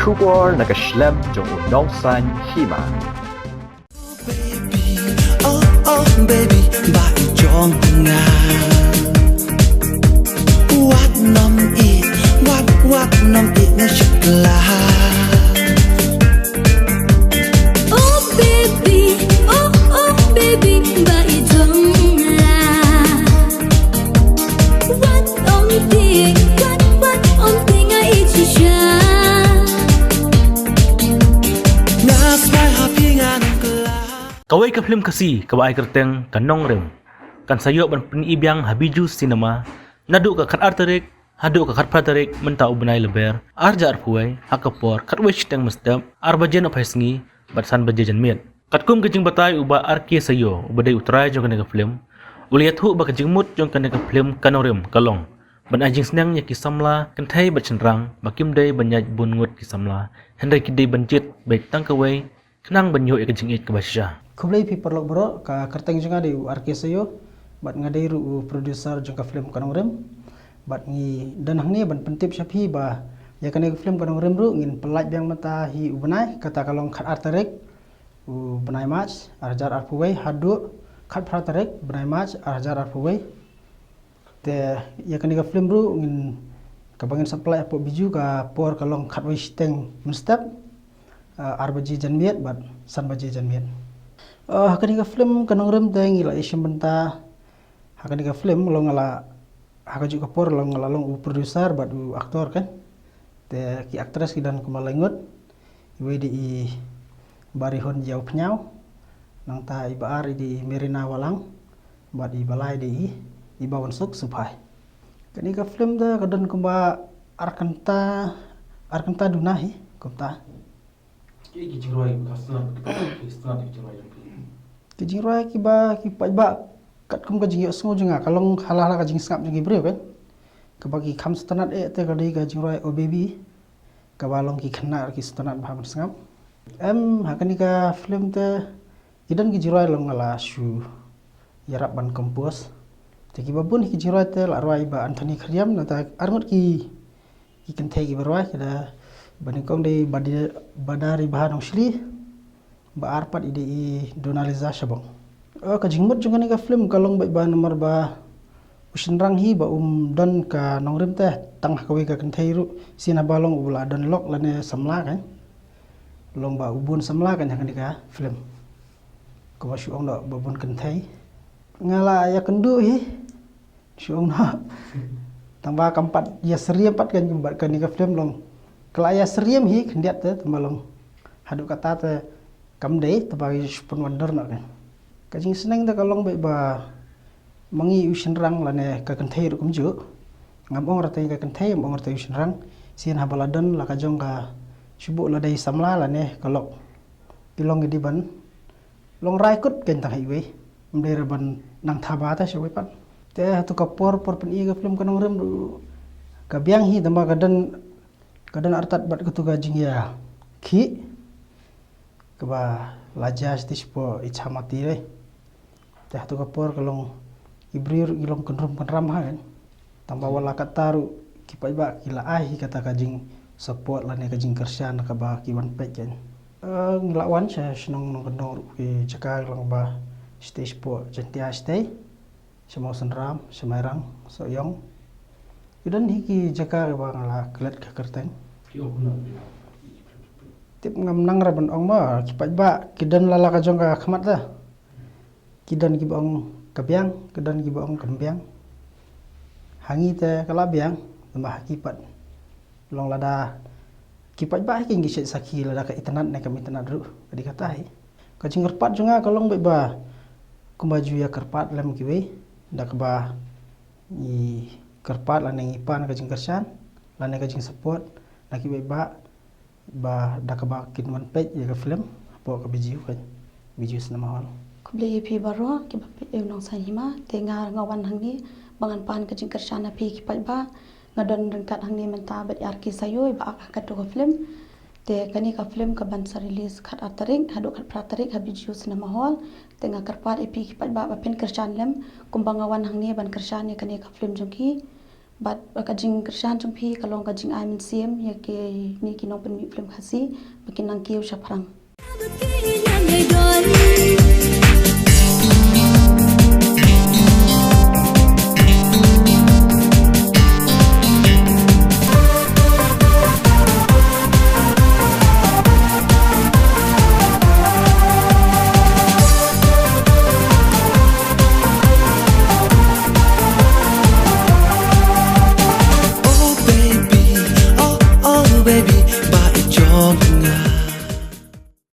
Trubor nakaslem jong unong san hima. Oh oh baby ba jong nga wat nom i na shukla oh baby ba jong nga wat on thing I itchisha nas my happy nga nukla. Kawai ka film kasi kawai kerteng kanong rem kan sayo ban penibyang habiju cinema nadu ka kat arterik hadu ka kat pratarik menta ubnai leber arja arpuai hakapor kat wish teng mestap arbajen ophaisngi batsan bajejan miet kat kum kejing batai uba arke sayo ubadai utrai jong kana film uliat hu ba kejing mut jong kana film kanong rem kalong ban ajing senang nya kisamla kan thai bachenrang bakim dai banyaj bun ngut kisamla hendai kidai banjit baik tang kawai kenang banyo kejing it kabasya. Kublai pi perlok bro ka kerteng jonga de arke sayo bat ngadai ru producer jongka film kanong rem bat ngi dan hangni ban pentip syapi ba ya kana film kanong rem ru ngin pelaj yang mata hi ubnai kata kalong khat artarek u benai match arjar arpuwei hadu khat pratarek benai match arjar arpuwei te ya kana film ru ngin kabangin supply apo biju ka por kalong khat wei steng mustap arbaji janmiet bat sanbaji janmiet hakani film kanong rem te ngila isim benta hakani film lo ngala hakajuk kapor lo ngala long producer bat u aktor kan te ki aktris ki dan kemalengut iwe di barihon jauh penyau nang ta ibaar di Merina Walang bat i balai di ibawan suk supai kani film te kadan kumba arkanta dunahi kumta kijingrai kiba kipa kat kum kajing yosngo junga kalong halala kajing skap jungi brio kan kabagi kham stanat te kadai kajingrai o baby kabalong ki khna ki stanat bhaban skap hakani ka film te idan kijingrai long ngala shu yarap ban kompos te kiba bun kijingrai te larwai ba Anthony Khriam nata arngot ki kenthe ki barwai kada banikong de badari bahan shli ba arpat ide i donaliza shabong kajingmut jungani ka film kalong ba nomor ba usinrang hi ba don ka nongrim teh tang hakawi ka kentheiru sina balong ula don lok lane samla kan long ba ubun samla kan hakani ka film ko ba shuong do babun kenthei ngala ya kendu hi shuong na tambah kampat ya seriam pat kan jumbat kan ka film long kelaya seriam hi kendiat te tambalong hadu kata te kamdei tabagi spun wonder nak kan kajing seneng te kalong ba mangi usinrang lane ka kenthei ru kumju ngabong ratai ka kenthei ngabong ratai usinrang sin habaladon la kajong ka subu la dai samla lane kalok kilong di ban long raikut ken tang highway mdere ban nang thaba ta sewe pat te hatu ka por pen i ka film kanong rem ru ka biang hi tamba kadan artat bat ketu gajing ya ki keba lajas tispo icha mati re teh tu kapor kalong ibrir ilong kenrum kenram han tambah wala kataru kipai ba kila ahi kata kajing support lane kajing kersian ka ba kiwan peken nglawan sa senong nong kendor ki jaka lang ba stage po jentia stay semau senram semarang soyong idan hiki jaka ba ngala klet ka kerteng tip ngam nang raban ong ma kipat ba kidan lala ka jong ka khamat da kidan ki bong kabyang kidan ki bong kambyang hangi te kala byang ma kipat long lada kipat ba ki ngi saki lada ka itanat ne kam itanat ru kadi katai ka jing kerpat jonga kalong ba kumbaju ya kerpat lem ki we dak ba i kerpat lane ngipan ka jing kersan lane ka jing support laki ba dak ba kinwan page ya ka film po ka biju kan biju sinema hall kublai pi baro ki bapit eu nong sahima tengar ngawan hangni bangan pan ka jingkar shana pi ki ba ngadon rengkat hangni menta bet arki sayo ba ka to film te kani ka film ka ban sa release khat ataring hadu khat pratarik habiju sinema hall tenga karpat epi ki ba pen kershan lem kumbang ngawan hangni ban kershan ni kani ka film jongki bat kajing kerjaan jumpi kalong kajing ai min siem ya ke ni kinong pen mi film khasi bakin nang kiu shaprang Begini yang ngedon